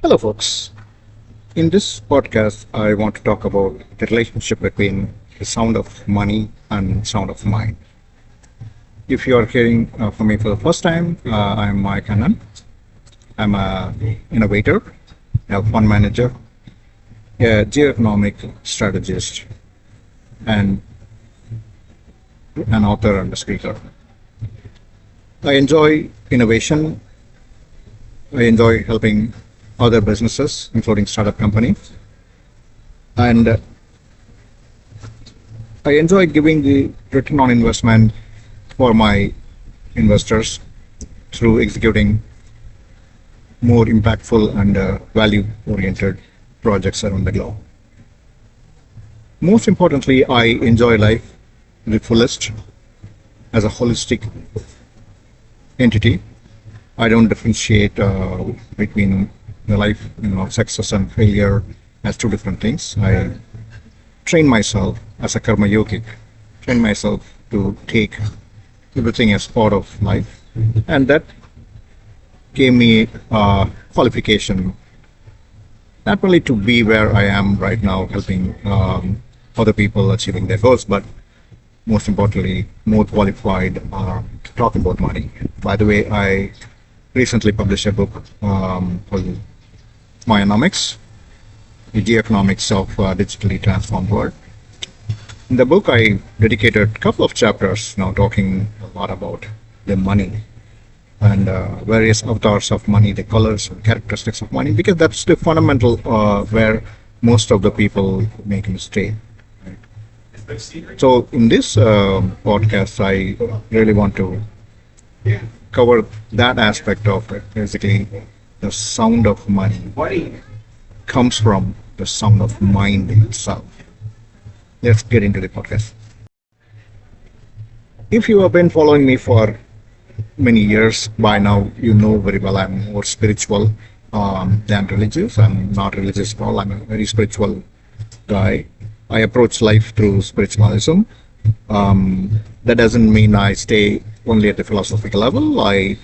Hello, folks. In this podcast, I want to talk about the relationship between the sound of money and sound of mind. If you are hearing from me for the first time, I'm Mike Anand. I'm a innovator, a fund manager, a geoeconomic strategist, and an author and a speaker. I enjoy innovation. I enjoy helping other businesses, including startup companies, and I enjoy giving the return on investment for my investors through executing more impactful and value-oriented projects around the globe. Most importantly, I enjoy life to the fullest as a holistic entity. I don't differentiate between the life, success and failure as two different things. I train myself as a karma yogic, train myself to take everything as part of life, and that gave me qualification not only to be where I am right now, helping other people achieving their goals, but most importantly, more qualified to talk about money. By the way, I recently published a book called Myonomics, the geoeconomics of digitally transformed world. In the book, I dedicated a couple of chapters now talking a lot about the money and various avatars of money, the colors and characteristics of money, because that's the fundamental where most of the people make a mistake. So in this podcast, I really want to cover that aspect of it. Basically, the sound of money comes from the sound of mind itself. Let's get into the podcast. If you have been following me for many years by now, you know very well I'm more spiritual than religious. I'm not religious at all. I'm a very spiritual guy. I approach life through spiritualism. That doesn't mean I stay only at the philosophical level. I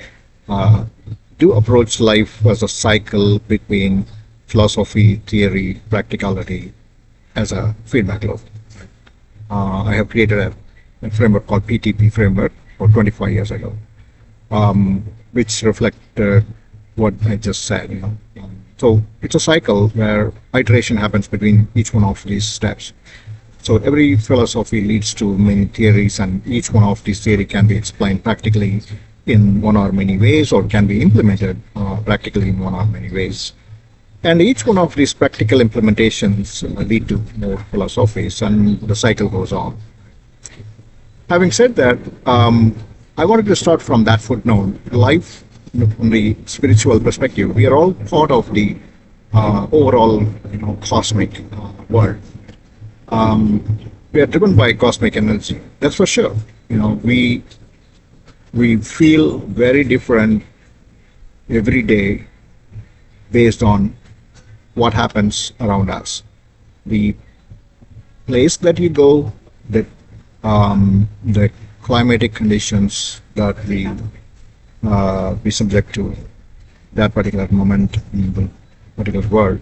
do approach life as a cycle between philosophy, theory, practicality as a feedback loop. I have created a framework called PTP framework for 25 years ago, which reflected what I just said. So it's a cycle where iteration happens between each one of these steps. So every philosophy leads to many theories, and each one of these theories can be explained practically in one or many ways, or can be implemented practically in one or many ways. And each one of these practical implementations lead to more philosophies, and the cycle goes on. Having said that, I wanted to start from that footnote. Life, from the spiritual perspective, we are all part of the overall, cosmic world. We are driven by cosmic energy. That's for sure. We feel very different every day based on what happens around us. The place that you go, the climatic conditions that we be subject to that particular moment in the particular world,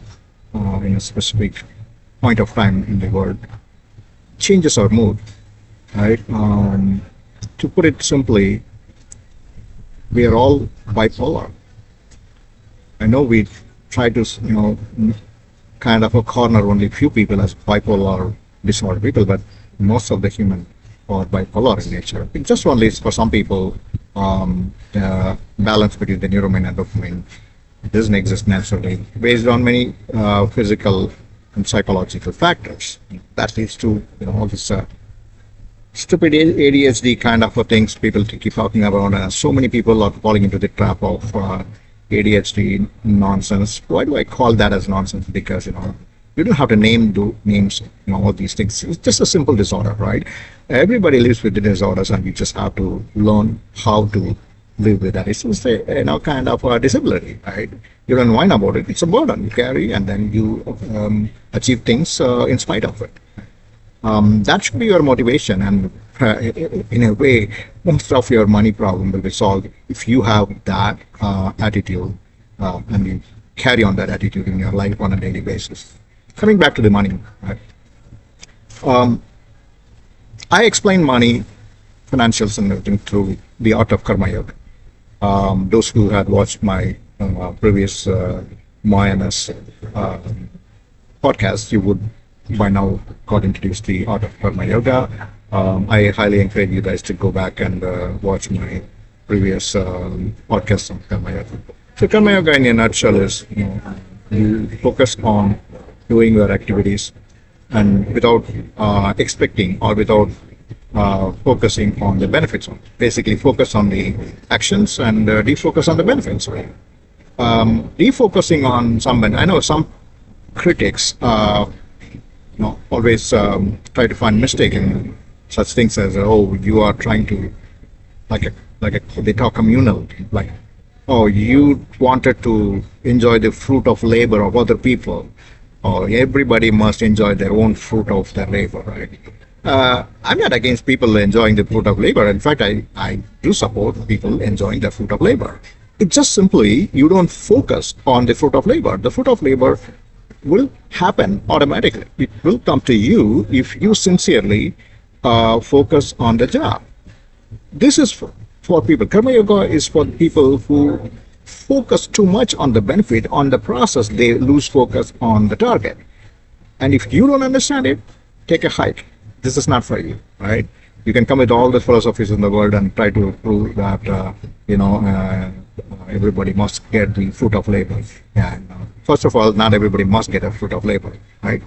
in a specific point of time in the world, changes our mood, right? To put it simply, we are all bipolar. I know we try to, kind of a corner only few people as bipolar disorder people, but most of the human are bipolar in nature. It just only is for some people, balance between the neuromin and dopamine doesn't exist naturally based on many physical and psychological factors. That leads to all this stupid ADHD kind of things people keep talking about. So many people are falling into the trap of ADHD nonsense. Why do I call that as nonsense? Because you don't have to name names, all these things. It's just a simple disorder, right? Everybody lives with the disorders, and you just have to learn how to live with that. It's just a kind of a disability, right? You don't whine about it. It's a burden you carry, and then you achieve things in spite of it. That should be your motivation, and in a way, most of your money problem will be solved if you have that attitude and you carry on that attitude in your life on a daily basis. Coming back to the money, right? Um, I explain money, financials, and everything through the art of karma yoga. Those who had watched my previous Mayanas uh, podcast, you would by now got introduced to the art of karma yoga. I highly encourage you guys to go back and watch my previous podcast on karma yoga. So karma yoga in a nutshell is, you focus on doing your activities and without expecting or without focusing on the benefits. Basically, focus on the actions and defocus on the benefits. Defocusing on someone. I know some critics, always try to find mistake in such things as, oh, you are trying to they talk communal, like, oh, you wanted to enjoy the fruit of labor of other people, or everybody must enjoy their own fruit of their labor, right? I'm not against people enjoying the fruit of labor. In fact, I do support people enjoying the fruit of labor. It's just simply you don't focus on the fruit of labor. The fruit of labor will happen automatically. It will come to you if you sincerely focus on the job. This is for people. Karma yoga is for people who focus too much on the benefit, on the process. They lose focus on the target. And if you don't understand it, take a hike. This is not for you, right? You can come with all the philosophies in the world and try to prove that everybody must get the fruit of labor. And first of all, not everybody must get a fruit of labor, right?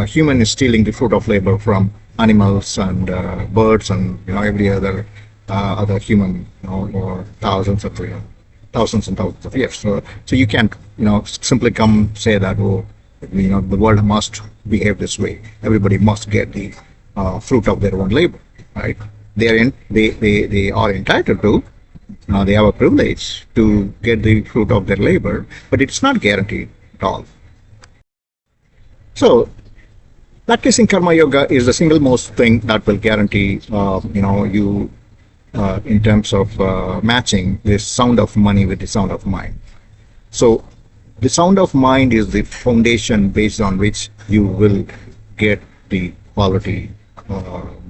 Human is stealing the fruit of labor from animals and birds and every other human, for thousands and thousands of years. So you can't simply come say that, oh, the world must behave this way. Everybody must get the fruit of their own labor, right? They are entitled to. They have a privilege to get the fruit of their labor, but it's not guaranteed at all. So, practicing karma yoga is the single most thing that will guarantee, you in terms of matching the sound of money with the sound of mind. So, the sound of mind is the foundation based on which you will get the quality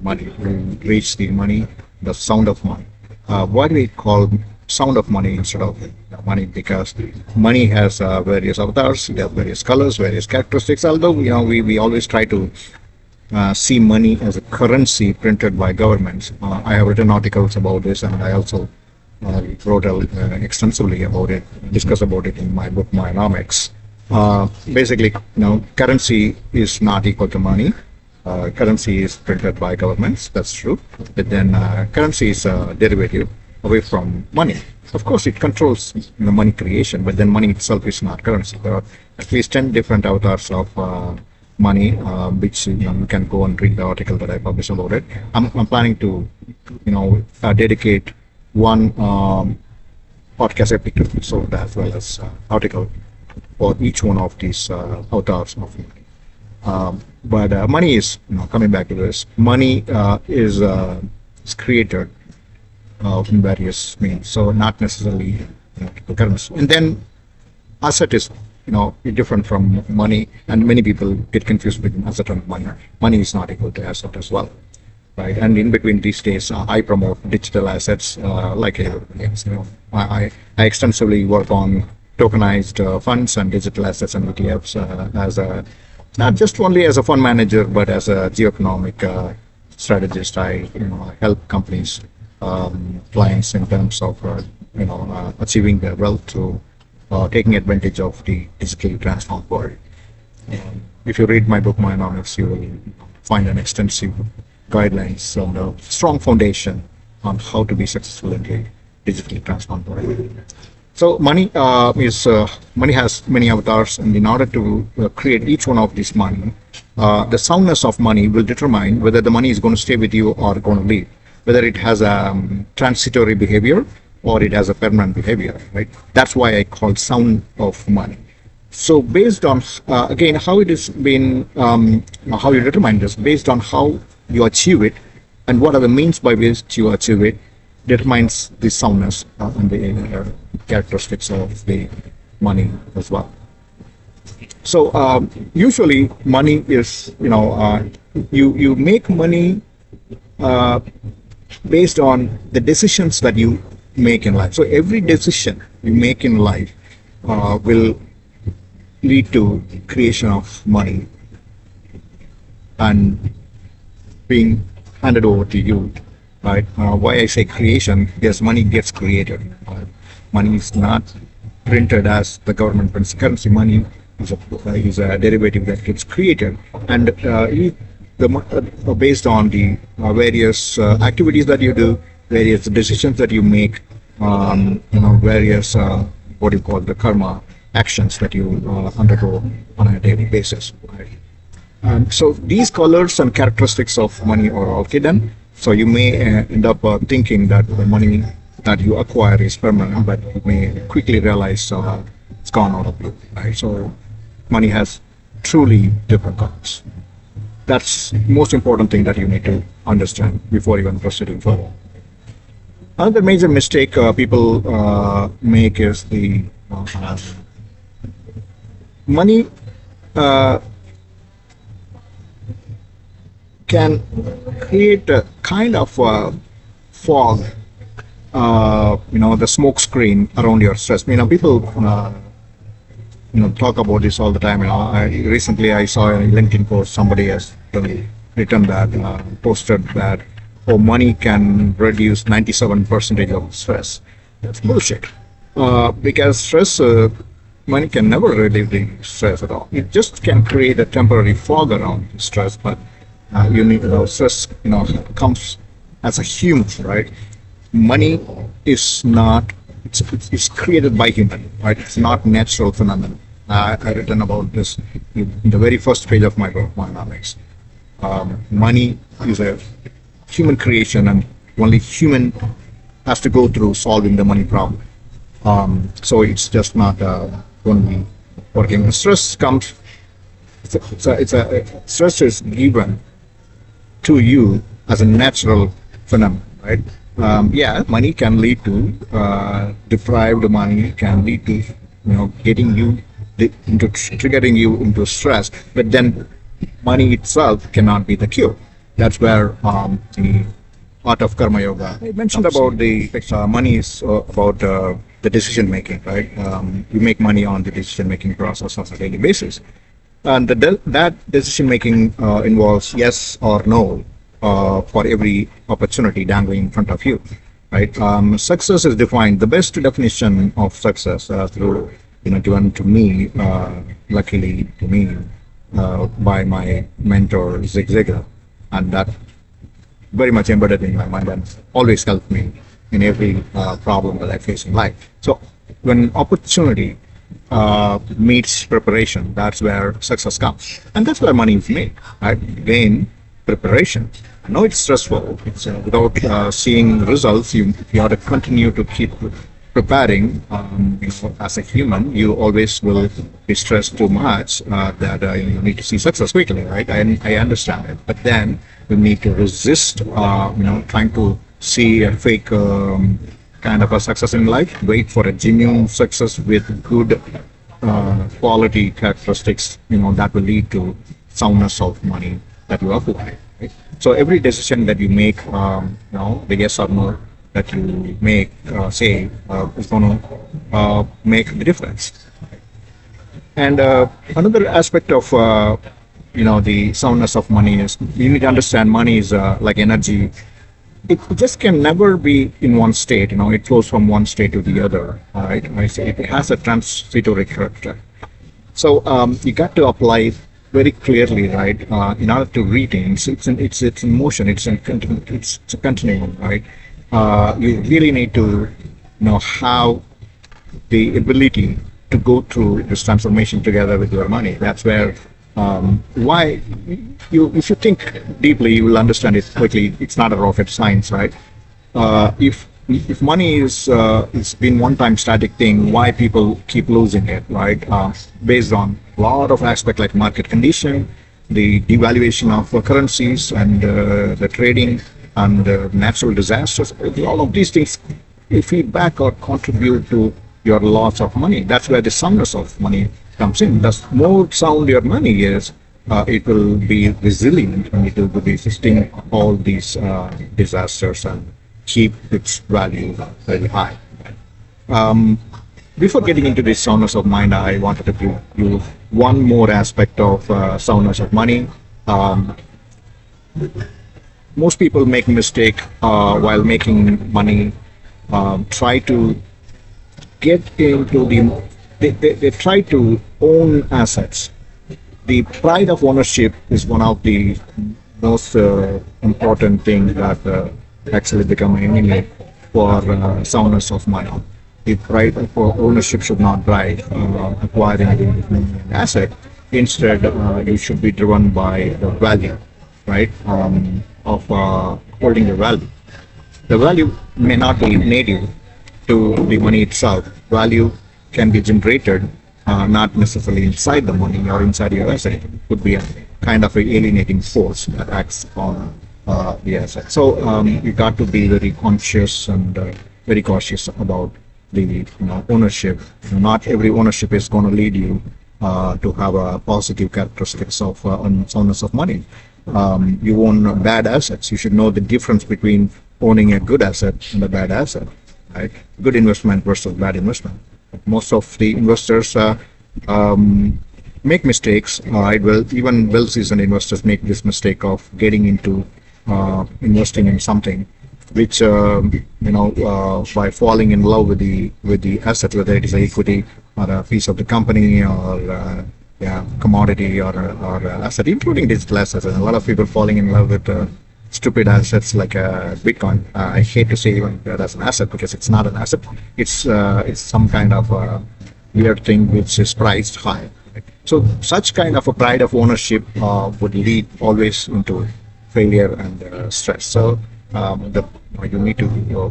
money. You reach the money, the sound of money. Why do we call sound of money instead of money? Because money has various avatars, it has various colors, various characteristics. Although we always try to see money as a currency printed by governments. I have written articles about this, and I also wrote extensively about it, discuss about it in my book, My Economics. Basically, currency is not equal to money. Currency is printed by governments, that's true. But then currency is a derivative away from money. Of course, it controls money creation, but then money itself is not currency. There are at least 10 different avatars of money, which you can go and read the article that I published about it. I'm planning to, dedicate one podcast episode as well as article for each one of these avatars of money. But money is, coming back to this, money is created in various means, so not necessarily the currency. And then asset is, different from money, and many people get confused between asset and money. Money is not equal to asset as well, right? And in between these days, I promote digital assets like everybody else. I extensively work on tokenized funds and digital assets and ETFs as a not just only as a fund manager, but as a geoeconomic strategist. I help companies, clients in terms of achieving their wealth through taking advantage of the digitally transformed world. If you read my book, My Economics, you will find an extensive guidelines and a strong foundation on how to be successful in the digitally transformed world. So money money has many avatars, and in order to create each one of these money, the soundness of money will determine whether the money is going to stay with you or going to leave, whether it has a transitory behavior or it has a permanent behavior, right? That's why I call sound of money. So based on again how it is been, how you determine this, based on how you achieve it and what are the means by which you achieve it, determines the soundness and the characteristics of the money as well. So usually money is, you make money uh, based on the decisions that you make in life. So every decision you make in life will lead to creation of money and being handed over to you, right? Why I say creation? Because money gets created. Money is not printed as the government prints currency. Money is a derivative that gets created, and based on the various activities that you do, various decisions that you make, various what do you call the karma actions that you undergo on a daily basis. Right? So these colors and characteristics of money are all hidden. So you may end up thinking that the money that you acquire is permanent, but you may quickly realize it's gone out of you. Right? So money has truly different colors. That's the most important thing that you need to understand before even proceeding further. Another major mistake people make is the money can create a kind of fog, the smoke screen around your stress. People talk about this all the time. Recently I saw a LinkedIn post. Somebody has written that, posted that, oh, money can reduce 97% of stress. That's bullshit. Because stress, money can never relieve the stress at all. It just can create a temporary fog around the stress, but stress, comes as a human, right? Money is not, it's created by human, right? It's not natural phenomenon. I written about this in the very first page of my book, Economics. Money is a human creation, and only human has to go through solving the money problem. So it's just not going to be working. Stress comes. Stress is given to you as a natural phenomenon, right? Money can lead to deprived money can lead to getting you into triggering you into stress, but then money itself cannot be the cure. That's where the art of karma yoga I mentioned about the money is about the decision making, right? You make money on the decision making process on a daily basis, and that decision making involves yes or no for every opportunity dangling in front of you, right? Success is defined. The best definition of success through given to me, luckily to me, by my mentor Zig Ziglar, and that very much embedded in my mind and always helped me in every problem that I face in life. So when opportunity meets preparation, that's where success comes, and that's where money is made. Right? Again, preparation. I know it's stressful. It's without seeing results, you have to continue to keep preparing. As a human, you always will be stressed too much that you need to see success quickly, right? I understand it, but then you need to resist, trying to see a fake kind of a success in life. Wait for a genuine success with good quality characteristics. That will lead to soundness of money that you apply. Right? So every decision that you make, the yes or no that you make, is going to make the difference. And another aspect of the soundness of money is you need to understand money is like energy. It just can never be in one state. It flows from one state to the other. Right? I say it has a transitory character. So you got to apply very clearly, right? In order to retain, it's in motion. It's a continuum, right? You really need to have the ability to go through this transformation together with your money. That's where why if you think deeply, you will understand it quickly. It's not a rocket science, right? If money is it's been one-time static thing, why people keep losing it, right? Based on a lot of aspects like market condition, the devaluation of currencies, and the trading, and natural disasters. All of these things feedback or contribute to your loss of money. That's where the soundness of money comes in. The more sound your money is, it will be resilient and it will be sustain all these disasters and keep its value very high. Um, Before getting into the soundness of mind, I wanted to give you one more aspect of soundness of money. Um, Most people make mistake while making money. Try to get into they try to own assets. The pride of ownership is one of the most important things that actually become an enemy for soundness of money. The pride of ownership should not drive acquiring an asset. Instead, you should be driven by the value, right, of holding the value. The value may not be native to the money itself. Value can be generated not necessarily inside the money or inside your asset. It could be a kind of a alienating force that acts on the asset. So you got to be very conscious and very cautious about the ownership. Not every ownership is going to lead you to have a positive characteristics of soundness of money. You own bad assets. You should know the difference between owning a good asset and a bad asset, right? Good investment versus bad investment. Most of the investors make mistakes. Even well-seasoned investors make this mistake of getting into investing in something which by falling in love with the asset, whether it is equity or a piece of the company or commodity or asset, including digital assets. And a lot of people falling in love with stupid assets like Bitcoin. I hate to say even that as an asset because it's not an asset. It's some kind of weird thing which is priced high. So such kind of a pride of ownership would lead always into failure and stress. So you need to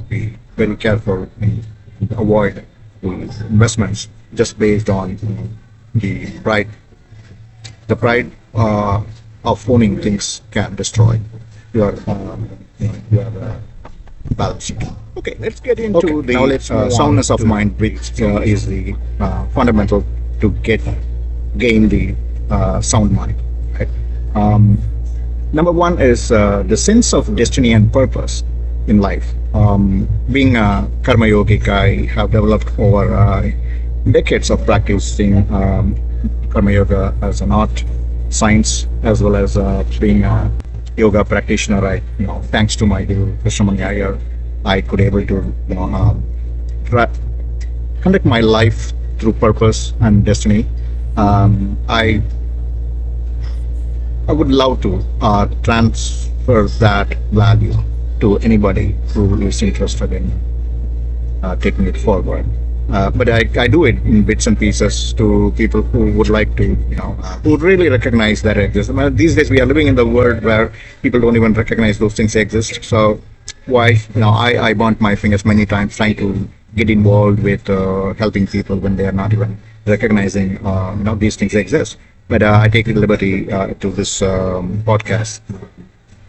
be very careful and avoid the investments just based on the pride. The pride of owning things can destroy your balance sheet. Okay, let's get into the soundness of mind, which is the fundamental to gain the sound mind. Right? Number one is the sense of destiny and purpose in life. Being a karma yogic, I have developed over decades of practicing karma yoga as an art, science, as well as being a yoga practitioner. Thanks to my guru Krishnamani Iyer, I could able to conduct my life through purpose and destiny. I would love to transfer that value to anybody who is interested in taking it forward. But I do it in bits and pieces to people who would like to, who would really recognize that it exists. These days we are living in the world where people don't even recognize those things exist. So why, I burnt my fingers many times trying to get involved with helping people when they are not even recognizing, these things exist. But I take the liberty to this podcast.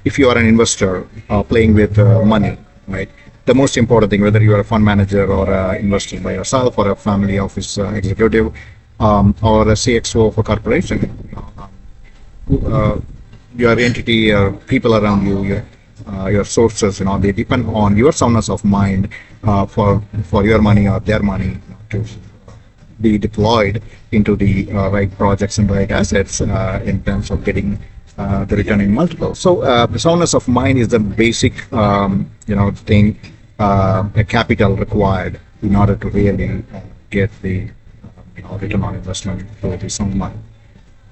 If you are an investor playing with money, right? The most important thing, whether you are a fund manager or investing by yourself or a family office executive or a CXO of a corporation, your entity, your people around you, your sources, they depend on your soundness of mind for your money or their money to be deployed into the right projects and right assets in terms of getting the return in multiple. So the soundness of mind is the basic, thing, a capital required in order to really get the return on investment for the sound mind.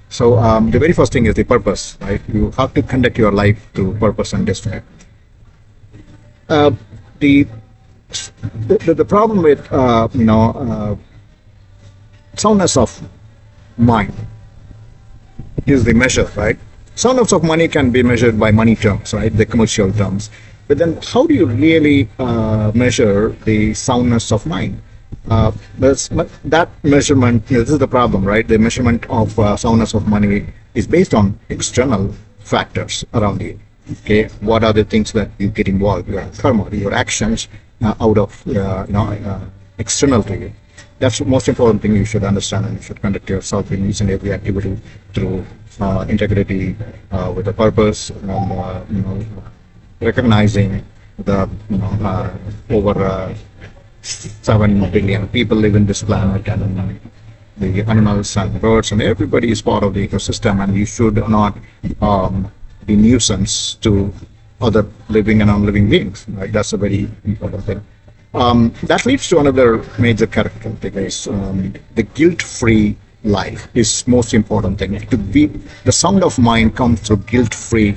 So the very first thing is the purpose, right? You have to conduct your life through purpose and destiny. The problem with soundness of mind is the measure, right? Soundness of money can be measured by money terms, right? The commercial terms. But then how do you really measure the soundness of mind? That measurement, this is the problem, right? The measurement of soundness of money is based on external factors around you. Okay, what are the things that you get involved? Your karma, your actions out of external to you. That's the most important thing you should understand, and you should conduct yourself in each and every activity through integrity, with a purpose, and recognizing the over 7 billion people live in this planet, and the animals and birds and everybody is part of the ecosystem, and you should not be nuisance to other living and non-living beings. Right? That's a very important thing. That leads to another major characteristic is the guilt-free life is most important thing. To be the sound of mind comes through guilt-free.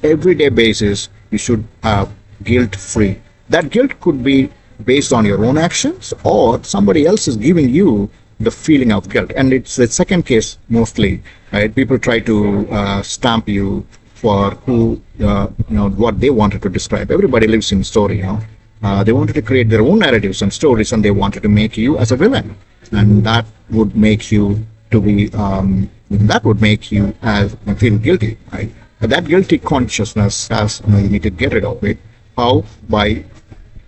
Everyday basis, you should have guilt-free. That guilt could be based on your own actions, or somebody else is giving you the feeling of guilt. And it's the second case mostly. Right? People try to stamp you for who what they wanted to describe. Everybody lives in story. They wanted to create their own narratives and stories, and they wanted to make you as a villain, and that would make you to be that would make you as feel guilty, right? But that guilty consciousness has you need to get rid of it. How? By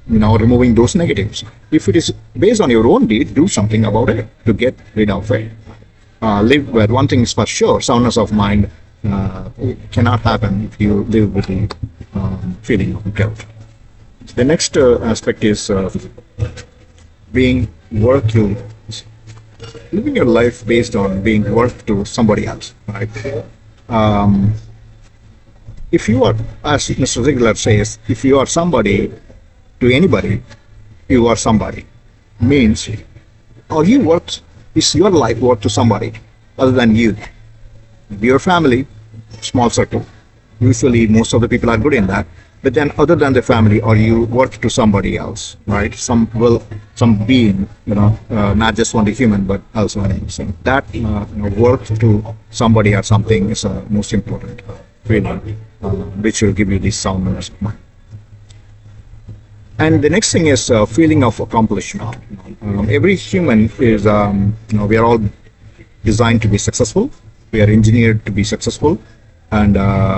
removing those negatives. If it is based on your own deed, do something about it to get rid of it. Live where one thing is for sure: soundness of mind cannot happen if you live with the feeling of guilt. The next aspect is being worth to living your life based on being worth to somebody else, right? Um, if you are, as Mr. Ziegler says, if you are somebody to anybody, you are somebody. Means, are you worth? Is your life worth to somebody other than you? Your family, small circle. Usually, most of the people are good in that. But then, other than the family, are you worth to somebody else, right? Some being, not just only human, but also an animal. So that worth to somebody or something is the most important feeling, which will give you this soundness of mind. And the next thing is a feeling of accomplishment. Every human is, we are all designed to be successful. We are engineered to be successful, and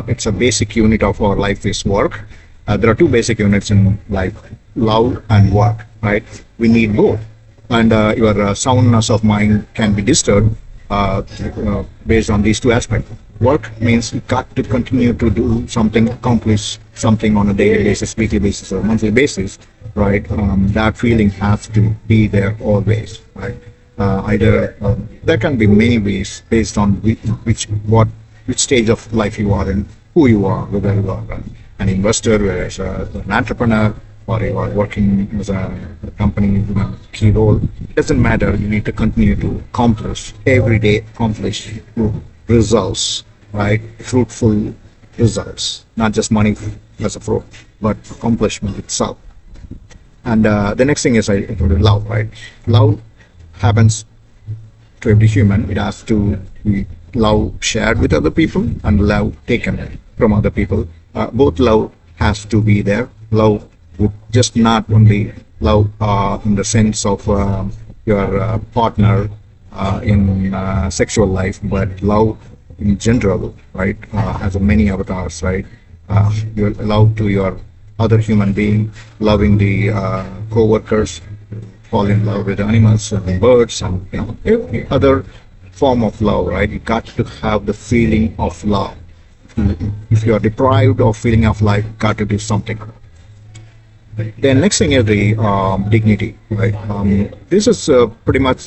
it's a basic unit of our life is work. There are two basic units in life: love and work. Right? We need both, and your soundness of mind can be disturbed based on these two aspects. Work means you got to continue to do something, accomplish something on a daily basis, weekly basis, or monthly basis. Right? That feeling has to be there always. Right? Either there can be many ways based on which stage of life you are in, who you are, whether you are an investor, whether it's an entrepreneur, or you are working as a company in a key role. It doesn't matter. You need to continue to accomplish every day, accomplish results, right? Fruitful results, not just money as a fruit, but accomplishment itself. And the next thing is I included love, right? Love happens to every human. It has to be love shared with other people and love taken from other people. Both love has to be there. Love would just not only love in the sense of your partner in sexual life, but love in general, right? Has many avatars, right? Your love to your other human being, loving the co-workers, fall in love with animals and birds, and every other form of love, right? You got to have the feeling of love. If you are deprived of feeling of life, got to do something. The next thing is the dignity, right? This is pretty much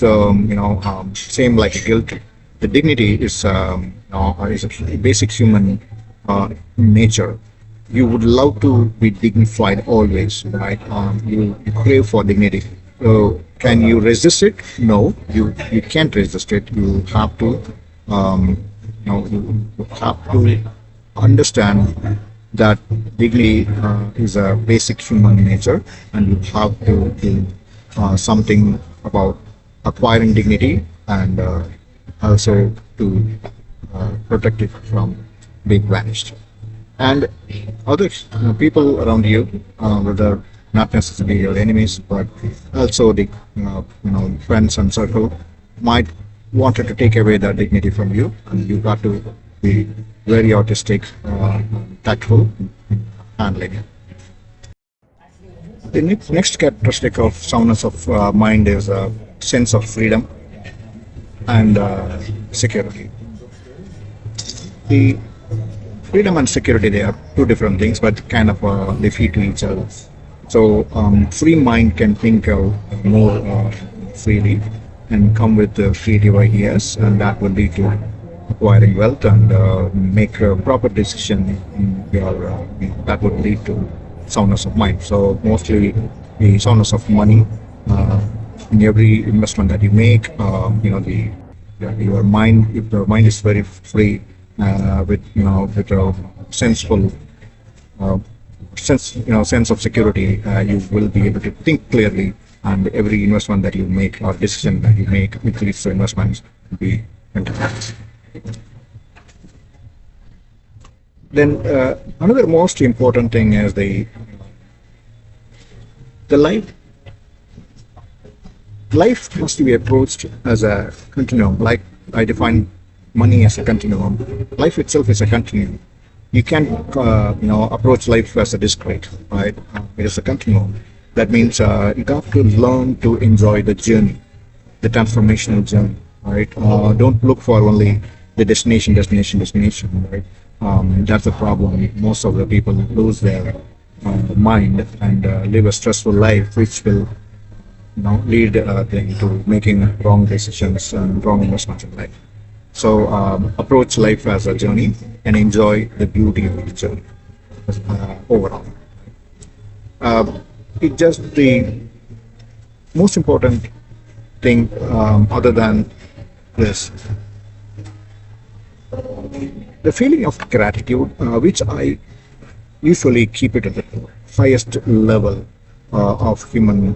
same like guilt. The dignity is is a basic human nature. You would love to be dignified always, right? You crave for dignity. Can you resist it? No, you can't resist it. You have to you have to understand that dignity is a basic human nature, and you have to do something about acquiring dignity, and also to protect it from being vanished. And other people around you, whether not necessarily your enemies, but also the friends and circle, might wanted to take away that dignity from you, and you got to be very artistic, tactful, handling it. The next characteristic of soundness of mind is a sense of freedom and security. The freedom and security, they are two different things, but kind of they feed to each other. So free mind can think more freely and come with creative ideas, and that will lead to acquiring wealth and make a proper decision in your, that would lead to soundness of mind. So mostly the soundness of money in every investment that you make, the your mind, if your mind is very free with with a senseful uh, sense of security, you will be able to think clearly, and every investment that you make or decision that you make with these investments will be fantastic. Then another most important thing is the life has to be approached as a continuum. Like I define money as a continuum. Life itself is a continuum. You can't, approach life as a discrete, right? It is a continuum. That means you have to learn to enjoy the journey, the transformational journey, right? Don't look for only the destination, right? That's the problem. Most of the people lose their mind and live a stressful life, which will lead them to making wrong decisions and wrong investments in life. So approach life as a journey and enjoy the beauty of the journey overall. Uh, it just the most important thing, other than this, the feeling of gratitude, which I usually keep it at the highest level of human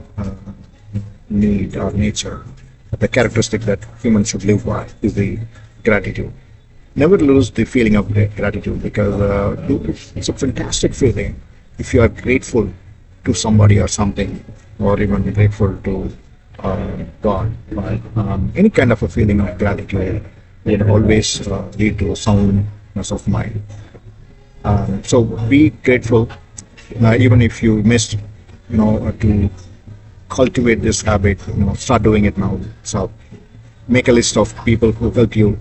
need or nature. The characteristic that humans should live by is the gratitude. Never lose the feeling of gratitude, because it's a fantastic feeling if you are grateful to somebody or something, or even grateful to God. Right? Any kind of a feeling of gratitude will always lead to a soundness of mind. So be grateful, even if you missed, to cultivate this habit. Start doing it now. So make a list of people who help you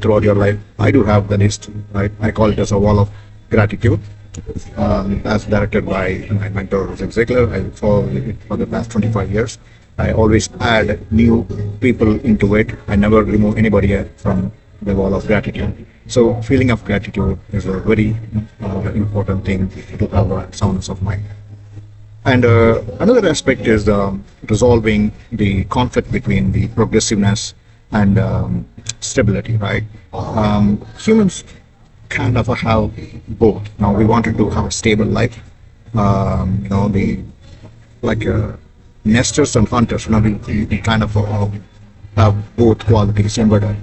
throughout your life. I do have the list, right? I call it as a wall of gratitude, as directed by my mentor Zig Ziglar. I follow it for the past 25 years. I always add new people into it. I never remove anybody from the wall of gratitude. So feeling of gratitude is a very important thing to have a soundness of mind. And another aspect is resolving the conflict between the progressiveness and stability, right? Humans kind of have both. Now we wanted to have a stable life, the like nesters and hunters. We kind of have both qualities embedded.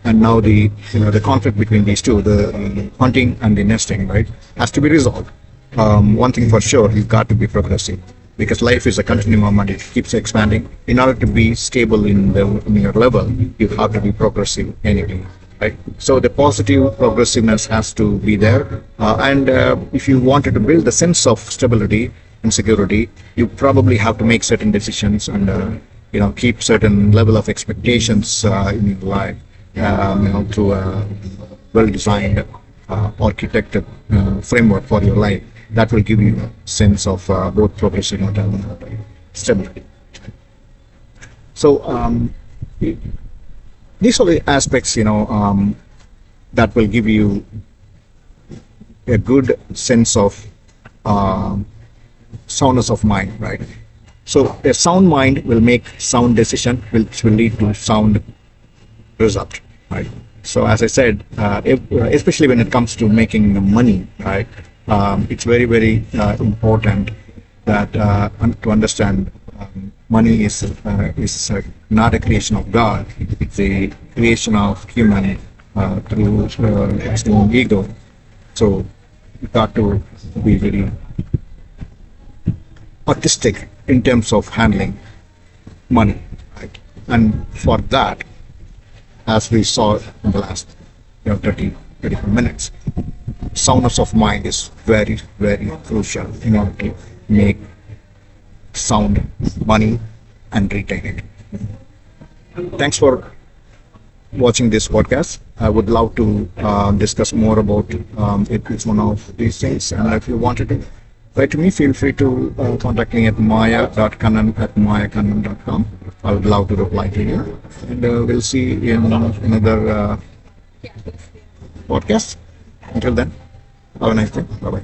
And now the conflict between these two, the hunting and the nesting, right, has to be resolved. One thing for sure, you've got to be progressive, because life is a continuum and it keeps expanding. In order to be stable in your level, you have to be progressive anyway, right? So the positive progressiveness has to be there, and if you wanted to build a sense of stability and security, you probably have to make certain decisions and keep certain level of expectations in your life, through a well-designed, architected framework for your life. That will give you a sense of both progression and stability. So these are the aspects, that will give you a good sense of soundness of mind, right? So a sound mind will make sound decision, which will lead to sound result, right? So as I said, especially when it comes to making money, right? It's very, very important that to understand money is not a creation of God. It's a creation of human through its own ego. So you got to be very artistic in terms of handling money, right? And for that, as we saw in the last 34 minutes, soundness of mind is very, very crucial in order to make sound, money, and retain it. Thanks for watching this podcast. I would love to discuss more about each one of these things. And if you wanted to write to me, feel free to contact me at maya.kannan@mayakannan.com. I would love to reply to you. And we'll see in another podcast. Until then, have a nice day. Bye bye.